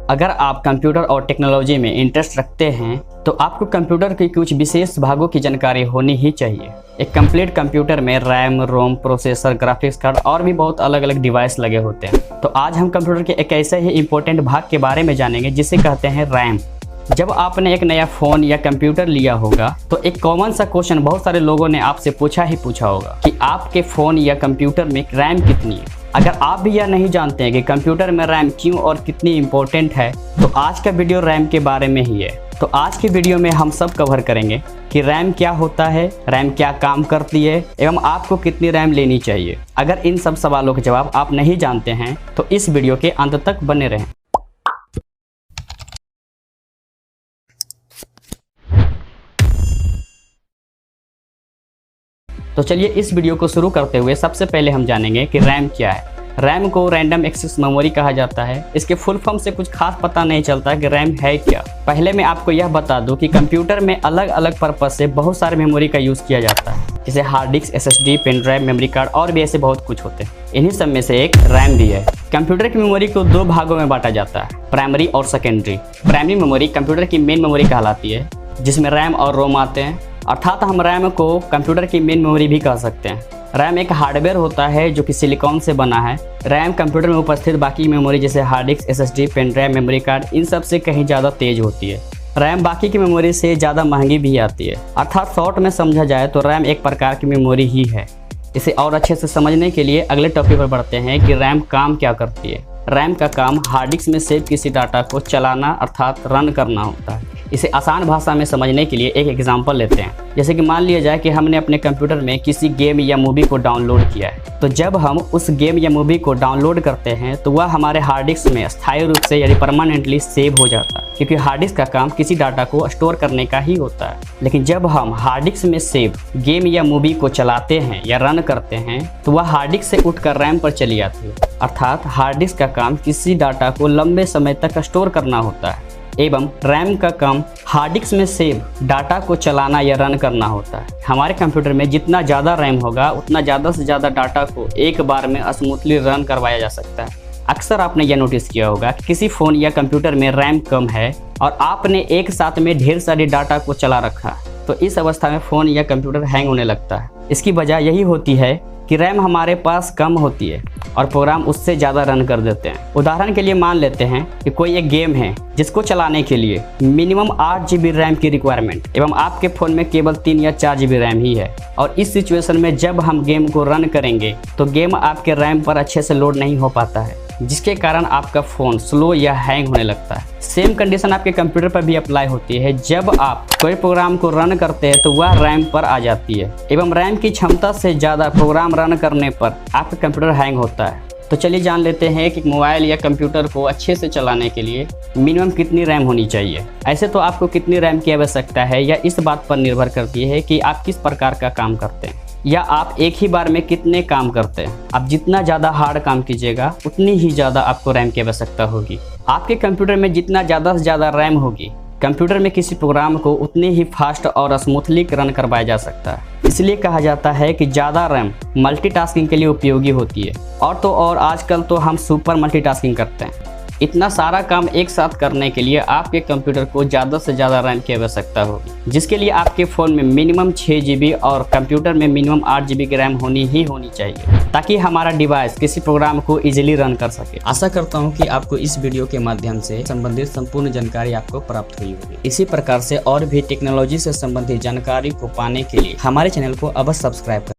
अगर आप कंप्यूटर और टेक्नोलॉजी में इंटरेस्ट रखते हैं तो आपको कंप्यूटर के कुछ विशेष भागों की जानकारी होनी ही चाहिए। एक कंप्लीट कंप्यूटर में रैम, रोम, प्रोसेसर, ग्राफिक्स कार्ड और भी बहुत अलग अलग डिवाइस लगे होते हैं। तो आज हम कंप्यूटर के एक ऐसे ही इंपॉर्टेंट भाग के बारे में जानेंगे जिसे कहते हैं रैम। जब आपने एक नया फ़ोन या कंप्यूटर लिया होगा तो एक कॉमन सा क्वेश्चन बहुत सारे लोगों ने आपसे पूछा होगा कि आपके फ़ोन या कंप्यूटर में रैम कितनी है। अगर आप भी यह नहीं जानते हैं कि कंप्यूटर में रैम क्यों और कितनी इम्पोर्टेंट है तो आज का वीडियो रैम के बारे में ही है। तो आज के वीडियो में हम सब कवर करेंगे कि रैम क्या होता है, रैम क्या काम करती है एवं आपको कितनी रैम लेनी चाहिए। अगर इन सब सवालों के जवाब आप नहीं जानते हैं तो इस वीडियो के अंत तक बने रहें। तो चलिए इस वीडियो को शुरू करते हुए सबसे पहले हम जानेंगे कि रैम क्या है। रैम को रैंडम एक्सेस मेमोरी कहा जाता है। इसके फुल फॉर्म से कुछ खास पता नहीं चलता कि रैम है क्या। पहले मैं आपको यह बता दूं कि कंप्यूटर में अलग अलग पर्पस से बहुत सारे मेमोरी का यूज़ किया जाता है, जैसे hard disk, SSD, pen drive, memory card और भी ऐसे बहुत कुछ होते हैं। इन्हीं सब में से एक रैम भी है। कंप्यूटर की मेमोरी को दो भागों में बांटा जाता है, प्राइमरी और सेकेंडरी। प्राइमरी मेमोरी कंप्यूटर की मेन मेमोरी कहलाती है, जिसमें रैम और रोम आते हैं। अर्थात हम रैम को कंप्यूटर की मेन मेमोरी भी कह सकते हैं। रैम एक हार्डवेयर होता है जो कि सिलिकॉन से बना है। रैम कंप्यूटर में उपस्थित बाकी मेमोरी जैसे hard disk, SSD, pen drive, memory card इन सब से कहीं ज़्यादा तेज होती है। रैम बाकी की मेमोरी से ज़्यादा महंगी भी आती है। अर्थात शॉर्ट में समझा जाए तो रैम एक प्रकार की मेमोरी ही है। इसे और अच्छे से समझने के लिए अगले टॉपिक पर बढ़ते हैं कि रैम काम क्या करती है। रैम का काम हार्ड डिस्क में सेव किसी डाटा को चलाना अर्थात रन करना होता है। इसे आसान भाषा में समझने के लिए एक एग्जांपल लेते हैं। जैसे कि मान लिया जाए कि हमने अपने कंप्यूटर में किसी गेम या मूवी को डाउनलोड किया है, तो जब हम उस गेम या मूवी को डाउनलोड करते हैं तो वह हमारे हार्ड डिस्क में स्थायी रूप से यानी परमानेंटली सेव हो जाता है, क्योंकि हार्ड डिस्क का काम किसी डाटा को स्टोर करने का ही होता है। लेकिन जब हम हार्ड डिस्क में सेव गेम या मूवी को चलाते हैं या रन करते हैं तो वह हार्ड डिस्क से उठकर रैम पर चली जाती है। अर्थात हार्ड डिस्क का काम किसी डाटा को लंबे समय तक स्टोर करना होता है एवं रैम का काम हार्ड डिस्क में सेव डाटा को चलाना या रन करना होता है। हमारे कंप्यूटर में जितना ज़्यादा रैम होगा उतना ज़्यादा से ज़्यादा डाटा को एक बार में स्मूथली रन करवाया जा सकता है। अक्सर आपने यह नोटिस किया होगा कि किसी फ़ोन या कंप्यूटर में रैम कम है और आपने एक साथ में ढेर सारी डाटा को चला रखा, तो इस अवस्था में फ़ोन या कंप्यूटर हैंग होने लगता है। इसकी वजह यही होती है कि रैम हमारे पास कम होती है और प्रोग्राम उससे ज़्यादा रन कर देते हैं। उदाहरण के लिए मान लेते हैं कि कोई एक गेम है जिसको चलाने के लिए मिनिमम 8 GB रैम की रिक्वायरमेंट एवं आपके फ़ोन में केवल 3 या 4 GB रैम ही है। और इस सिचुएशन में जब हम गेम को रन करेंगे तो गेम आपके रैम पर अच्छे से लोड नहीं हो पाता है, जिसके कारण आपका फ़ोन स्लो या हैंग होने लगता है। सेम कंडीशन आपके कंप्यूटर पर भी अप्लाई होती है। जब आप कोई प्रोग्राम को रन करते हैं तो वह रैम पर आ जाती है एवं रैम की क्षमता से ज़्यादा प्रोग्राम रन करने पर आपका कंप्यूटर हैंग होता है। तो चलिए जान लेते हैं कि मोबाइल या कंप्यूटर को अच्छे से चलाने के लिए मिनिमम कितनी रैम होनी चाहिए। ऐसे तो आपको कितनी रैम की आवश्यकता है या इस बात पर निर्भर करती है कि आप किस प्रकार का काम करते हैं या आप एक ही बार में कितने काम करते हैं। आप जितना ज़्यादा हार्ड काम कीजिएगा उतनी ही ज़्यादा आपको रैम की आवश्यकता होगी। आपके कंप्यूटर में जितना ज़्यादा से ज़्यादा रैम होगी, कंप्यूटर में किसी प्रोग्राम को उतनी ही फास्ट और स्मूथली रन करवाया जा सकता है। इसलिए कहा जाता है कि ज़्यादा रैम मल्टीटास्किंग के लिए उपयोगी होती है। और तो और आजकल तो हम सुपर मल्टीटास्किंग करते हैं। इतना सारा काम एक साथ करने के लिए आपके कंप्यूटर को ज़्यादा से ज़्यादा रैम की आवश्यकता होगी, जिसके लिए आपके फ़ोन में मिनिमम 6 GB और कंप्यूटर में मिनिमम 8 GB की रैम होनी ही होनी चाहिए, ताकि हमारा डिवाइस किसी प्रोग्राम को इजीली रन कर सके। आशा करता हूँ कि आपको इस वीडियो के माध्यम से संबंधित संपूर्ण जानकारी आपको प्राप्त हुई होगी। इसी प्रकार से और भी टेक्नोलॉजी से संबंधित जानकारी को पाने के लिए हमारे चैनल को अवश्य सब्सक्राइब करें।